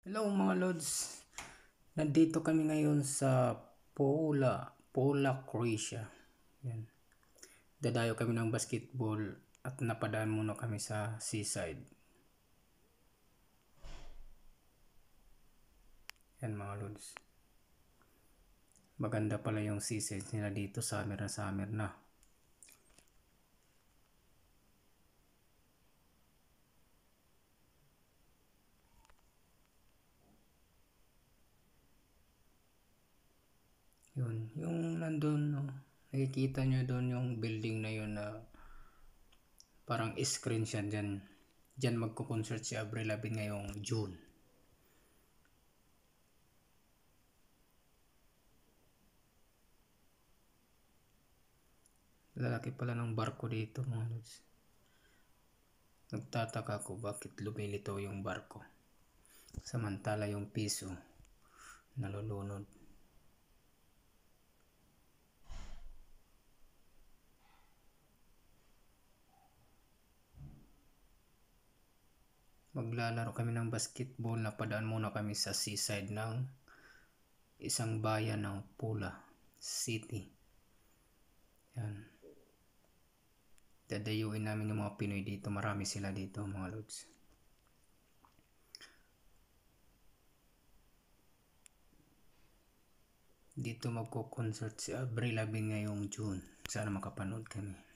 Hello mga Lods, nandito kami ngayon sa Pola, Croatia. Yan. Dadayo kami ng basketball at napadaan muna kami sa seaside. Yan mga Lods. Maganda pala yung seaside nila dito, summer na. Yun, yung nandun, no, nakikita nyo doon yung building na yun na parang screen siya dyan. Dyan magko-concert si Avril Lavigne ngayong June. Lalaki pala ng barko dito mga Lods. Nagtataka ko bakit lumilitaw yung barko. Samantala yung piso nalulunod. Maglalaro kami ng basketball, napadaan muna kami sa seaside ng isang bayan ng Pola City. Yan. Dadayuin namin yung mga Pinoy dito, marami sila dito mga Lods. Dito magko-concert si Avril Lavigne ngayong June. Sana makapanood kami.